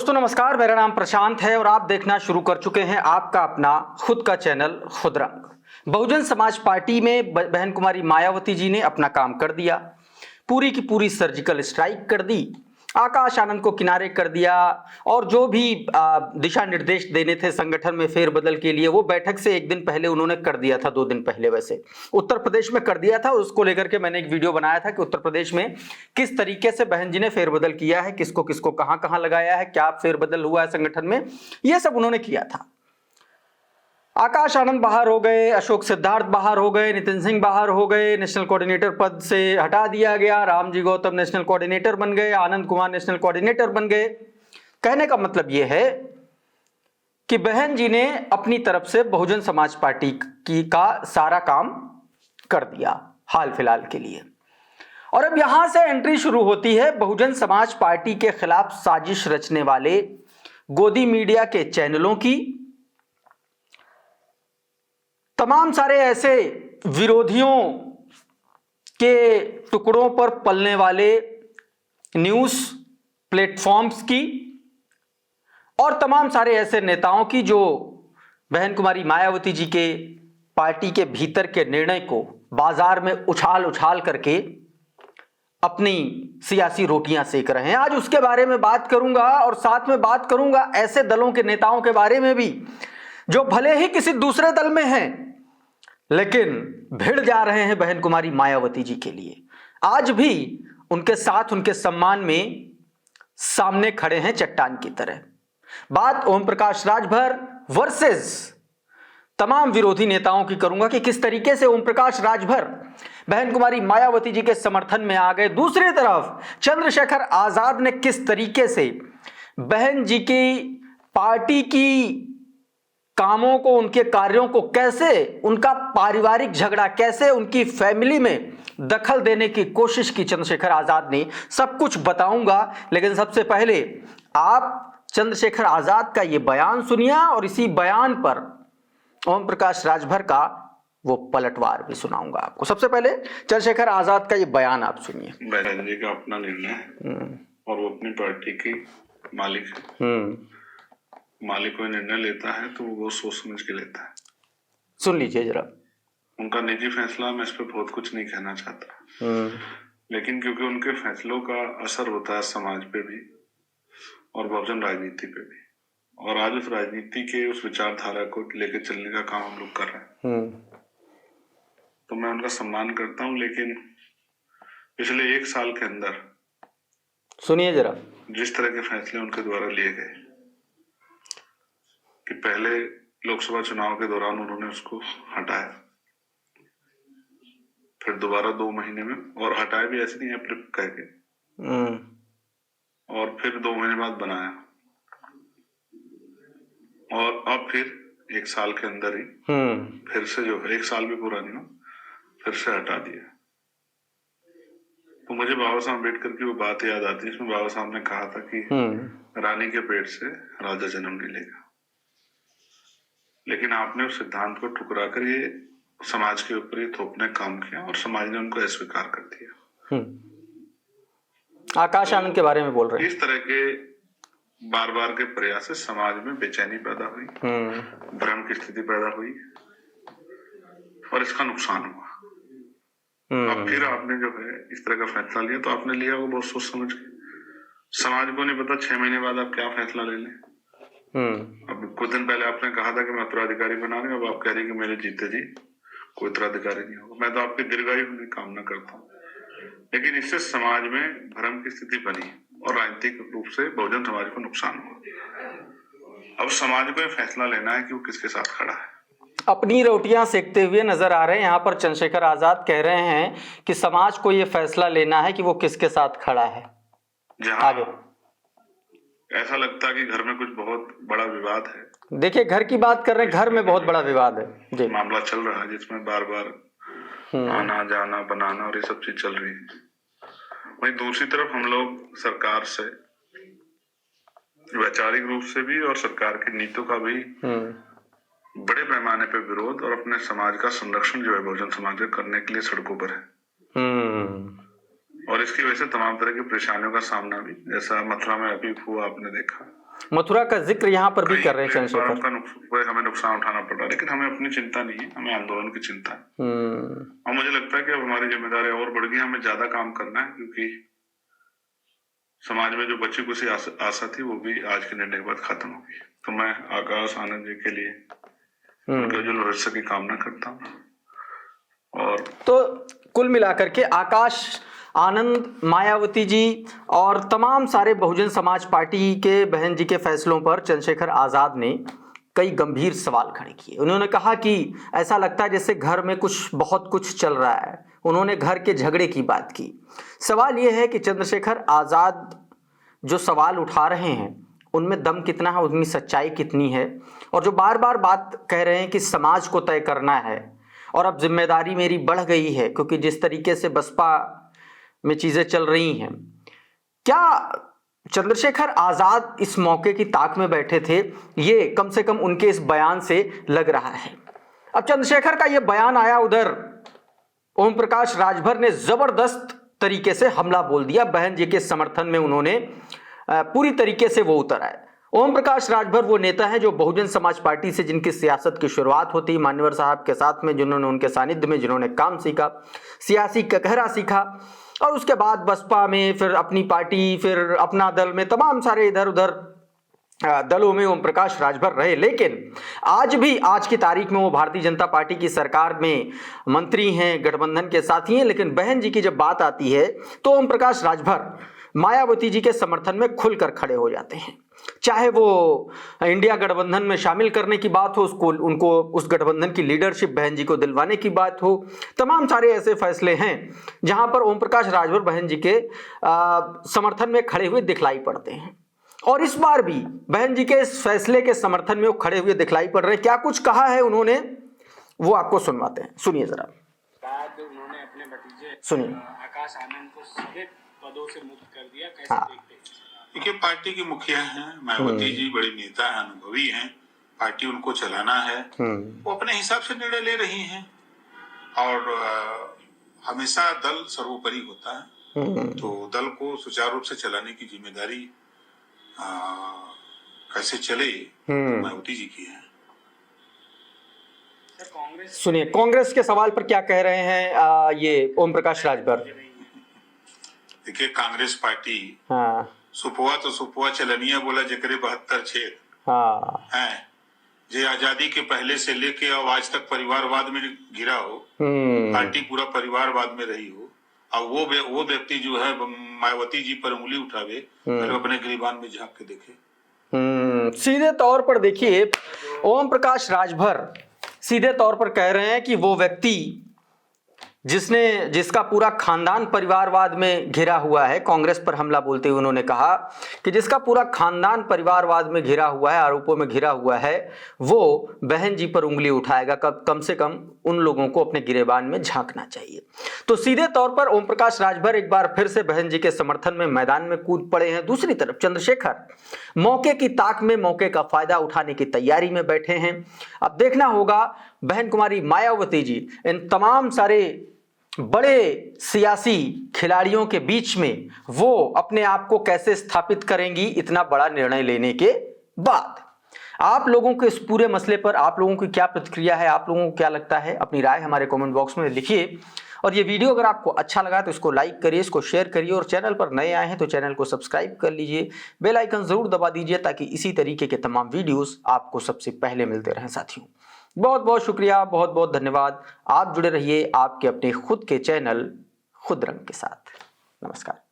दोस्तों नमस्कार, मेरा नाम प्रशांत है और आप देखना शुरू कर चुके हैं आपका अपना खुद का चैनल खुदरंग। बहुजन समाज पार्टी में बहन कुमारी मायावती जी ने अपना काम कर दिया, पूरी की पूरी सर्जिकल स्ट्राइक कर दी, आकाश आनंद को किनारे कर दिया और जो भी दिशा निर्देश देने थे संगठन में फेरबदल के लिए वो बैठक से एक दिन पहले उन्होंने कर दिया था, 2 दिन पहले वैसे उत्तर प्रदेश में कर दिया था। उसको लेकर के मैंने एक वीडियो बनाया था कि उत्तर प्रदेश में किस तरीके से बहन जी ने फेरबदल किया है, किसको किसको कहां कहां लगाया है, क्या फेरबदल हुआ है संगठन में, यह सब उन्होंने किया था। आकाश आनंद बाहर हो गए, अशोक सिद्धार्थ बाहर हो गए, नितिन सिंह बाहर हो गए, नेशनल कोऑर्डिनेटर पद से हटा दिया गया, रामजी गौतम नेशनल कोऑर्डिनेटर बन गए, आनंद कुमार नेशनल कोऑर्डिनेटर बन गए। कहने का मतलब यह है कि बहन जी ने अपनी तरफ से बहुजन समाज पार्टी का सारा काम कर दिया हाल फिलहाल के लिए। और अब यहां से एंट्री शुरू होती है बहुजन समाज पार्टी के खिलाफ साजिश रचने वाले गोदी मीडिया के चैनलों की, तमाम सारे ऐसे विरोधियों के टुकड़ों पर पलने वाले न्यूज प्लेटफॉर्म्स की और तमाम सारे ऐसे नेताओं की जो बहन कुमारी मायावती जी के पार्टी के भीतर के निर्णय को बाजार में उछाल उछाल करके अपनी सियासी रोटियां सेक रहे हैं। आज उसके बारे में बात करूंगा और साथ में बात करूंगा ऐसे दलों के नेताओं के बारे में भी जो भले ही किसी दूसरे दल में हैं लेकिन भिड़ जा रहे हैं बहन कुमारी मायावती जी के लिए, आज भी उनके साथ उनके सम्मान में सामने खड़े हैं चट्टान की तरह। बात ओम प्रकाश राजभर वर्सेस तमाम विरोधी नेताओं की करूंगा कि किस तरीके से ओम प्रकाश राजभर बहन कुमारी मायावती जी के समर्थन में आ गए। दूसरी तरफ चंद्रशेखर आजाद ने किस तरीके से बहन जी की पार्टी की कामों को, उनके कार्यों को, कैसे उनका पारिवारिक झगड़ा, कैसे उनकी फैमिली में दखल देने की कोशिश की चंद्रशेखर आजाद ने, सब कुछ बताऊंगा। लेकिन सबसे पहले आप चंद्रशेखर आजाद का यह बयान सुनिए और इसी बयान पर ओम प्रकाश राजभर का वो पलटवार भी सुनाऊंगा आपको। सबसे पहले चंद्रशेखर आजाद का ये बयान आप सुनिए। बहन जी का अपना निर्णय है और वो अपनी पार्टी की मालिक है। मालिक कोई निर्णय लेता है तो वो सोच समझ के लेता है। सुन लीजिए जरा। उनका निजी फैसला, मैं इस पे बहुत कुछ नहीं कहना चाहता, लेकिन क्योंकि उनके फैसलों का असर होता है समाज पे भी और बहुजन राजनीति पे भी, और आज उस राजनीति के उस विचारधारा को लेकर चलने का काम हम लोग कर रहे हैं, तो मैं उनका सम्मान करता हूँ। लेकिन पिछले 1 साल के अंदर सुनिए जरा, जिस तरह के फैसले उनके द्वारा लिए गए कि पहले लोकसभा चुनाव के दौरान उन्होंने उसको हटाया, फिर दोबारा 2 महीने में, और हटाया भी ऐसे नहीं अप्रिप कह के, और फिर 2 महीने बाद बनाया, और अब फिर 1 साल के अंदर ही फिर से, जो है 1 साल भी पूरा नहीं हो, फिर से हटा दिया। तो मुझे बाबा साहब अम्बेडकर की वो बात याद आती है, इसमें बाबा साहब ने कहा था कि रानी के पेट से राजा जन्म नहीं लेगा। लेकिन आपने उस सिद्धांत को ठुकरा कर ये समाज के ऊपर ये थोपने काम किया और समाज ने उनको अस्वीकार कर दिया। आकाश आनंद के बारे में बोल रहे हैं। इस तरह के बार बार के प्रयास से समाज में बेचैनी पैदा हुई, भ्रम की स्थिति पैदा हुई और इसका नुकसान हुआ। अब फिर आपने जो है इस तरह का फैसला लिया, तो आपने लिया वो बहुत सोच समझ के। समाज को नहीं पता 6 महीने बाद आप क्या फैसला ले लें। अब कुछ दिन पहले आपने कहा था कि मैं उत्तराधिकारी बना रही हूँ, अब आप कह रही कि मेरे जीते जी कोई उत्तराधिकारी नहीं होगा। मैं तो आपकी दीर्घायु होने की कामना करता हूँ, लेकिन इससे समाज में भ्रम की स्थिति बनी और राजनीतिक रूप से बहुजन समाज को नुकसान हुआ। अब समाज को यह फैसला लेना है कि वो किसके साथ खड़ा है। अपनी रोटियां सेकते हुए नजर आ रहे हैं यहाँ पर चंद्रशेखर आजाद, कह रहे हैं कि समाज को यह फैसला लेना है कि वो किसके साथ खड़ा है। आगे ऐसा लगता है कि घर में कुछ बहुत बड़ा विवाद है। देखिए, घर की बात कर रहे हैं, घर में बहुत बड़ा विवाद है जी, मामला चल रहा है जिसमें बार बार आना जाना बनाना और ये सब चीज चल रही है। वहीं दूसरी तरफ हम लोग सरकार से वैचारिक रूप से भी और सरकार की नीतियों का भी बड़े पैमाने पे विरोध और अपने समाज का संरक्षण जो है बहुजन समाज का करने के लिए सड़कों पर है। और इसकी वजह से तमाम तरह की परेशानियों का सामना भी, जैसा मथुरा में अभी हुआ आपने देखा। मथुरा का जिक्र यहाँ पर भी कर रहे हैं चंद्रशेखर। हमें नुकसान उठाना पड़ रहा है, लेकिन हमें अपनी चिंता नहीं है, हमें आंदोलन की चिंता है। और मुझे लगता है कि अब हमारी जिम्मेदारी और बढ़ गई, हमें ज्यादा काम करना है, क्योंकि समाज में जो बच्ची कुछ आशा थी वो भी आज के निर्णय के बाद खत्म होगी। तो मैं आकाश आनंद जी के लिए उनके उज्ज्वल भविष्य की कामना करता हूँ। और तो कुल मिलाकर के आकाश आनंद, मायावती जी और तमाम सारे बहुजन समाज पार्टी के बहन जी के फैसलों पर चंद्रशेखर आजाद ने कई गंभीर सवाल खड़े किए। उन्होंने कहा कि ऐसा लगता है जैसे घर में बहुत कुछ चल रहा है। उन्होंने घर के झगड़े की बात की। सवाल यह है कि चंद्रशेखर आजाद जो सवाल उठा रहे हैं उनमें दम कितना है, उनकी सच्चाई कितनी है, और जो बार बार बात कह रहे हैं कि समाज को तय करना है और अब जिम्मेदारी मेरी बढ़ गई है, क्योंकि जिस तरीके से बसपा में चीजें चल रही हैं, क्या चंद्रशेखर आजाद इस मौके की ताक में बैठे थे? ये कम से कम उनके इस बयान से लग रहा है। अब चंद्रशेखर का यह बयान आया, उधर ओम प्रकाश राजभर ने जबरदस्त तरीके से हमला बोल दिया। बहन जी के समर्थन में उन्होंने पूरी तरीके से वो उतर आए। ओम प्रकाश राजभर वो नेता है जो बहुजन समाज पार्टी से जिनकी सियासत की शुरुआत होती, मान्यवर साहब के साथ में, जिन्होंने उनके सानिध्य में जिन्होंने काम सीखा, सियासी ककहरा सीखा, और उसके बाद बसपा में, फिर अपनी पार्टी, फिर अपना दल में, तमाम सारे इधर उधर दलों में ओम प्रकाश राजभर रहे। लेकिन आज भी, आज की तारीख में वो भारतीय जनता पार्टी की सरकार में मंत्री हैं, गठबंधन के साथी हैं। लेकिन बहन जी की जब बात आती है तो ओम प्रकाश राजभर मायावती जी के समर्थन में खुलकर खड़े हो जाते हैं। चाहे वो इंडिया गठबंधन में शामिल करने की बात हो, उनको उस गठबंधन की लीडरशिप बहन जी को दिलवाने की बात हो, तमाम सारे ऐसे फैसले हैं जहां पर ओम प्रकाश राजभर बहन जी के समर्थन में खड़े हुए दिखलाई पड़ते हैं। और इस बार भी बहन जी के इस फैसले के समर्थन में वो खड़े हुए दिखलाई पड़ रहे हैं। क्या कुछ कहा है उन्होंने, वो आपको सुनवाते हैं, सुनिए जरा। उन्होंने अपने भतीजे सुनिए। आकाश आनंद को सभी पदों से मुक्त कर दिया, कैसे देखते हैं? देखिए, पार्टी की मुखिया हैं मायावती जी, बड़ी नेता है, अनुभवी हैं, पार्टी उनको चलाना है, वो अपने हिसाब से निर्णय ले रही हैं। और हमेशा दल सर्वोपरि होता है, तो दल को सुचारू रूप से चलाने की जिम्मेदारी कैसे चले मायावती जी की है। सुनिए कांग्रेस के सवाल पर क्या कह रहे हैं ये ओम प्रकाश राजभर। देखिए, कांग्रेस पार्टी सुपुआ तो सुपुआ चलनिया बोला जकरे 72 छेद है, जे आजादी के पहले से लेके अब आज तक परिवारवाद में घिरा हो, पार्टी पूरा परिवारवाद में रही हो, और वो व्यक्ति जो है मायावती जी पर उंगली उठावे, पहले अपने गिरीबान में झांक के देखे। सीधे तौर पर देखिए, ओम प्रकाश राजभर सीधे तौर पर कह रहे हैं कि वो व्यक्ति जिसका पूरा खानदान परिवारवाद में घिरा हुआ है, कांग्रेस पर हमला बोलते हुए उन्होंने कहा कि जिसका पूरा खानदान परिवारवाद में घिरा हुआ है, आरोपों में घिरा हुआ है, वो बहन जी पर उंगली उठाएगा। कम से कम उन लोगों को अपने गिरेबान में झांकना चाहिए। तो सीधे तौर पर ओम प्रकाश राजभर एक बार फिर से बहन जी के समर्थन में मैदान में कूद पड़े हैं। दूसरी तरफ चंद्रशेखर मौके की ताक में, मौके का फायदा उठाने की तैयारी में बैठे हैं। अब देखना होगा बहन कुमारी मायावती जी इन तमाम सारे बड़े सियासी खिलाड़ियों के बीच में वो अपने आप को कैसे स्थापित करेंगी इतना बड़ा निर्णय लेने के बाद। आप लोगों के इस पूरे मसले पर आप लोगों की क्या प्रतिक्रिया है, आप लोगों को क्या लगता है, अपनी राय हमारे कमेंट बॉक्स में लिखिए। और ये वीडियो अगर आपको अच्छा लगा तो इसको लाइक करिए, इसको शेयर करिए, और चैनल पर नए आए हैं तो चैनल को सब्सक्राइब कर लीजिए, बेल आइकन जरूर दबा दीजिए ताकि इसी तरीके के तमाम वीडियोस आपको सबसे पहले मिलते रहें। साथियों, बहुत बहुत शुक्रिया, बहुत बहुत धन्यवाद। आप जुड़े रहिए आपके अपने खुद के चैनल खुद रंग के साथ। नमस्कार।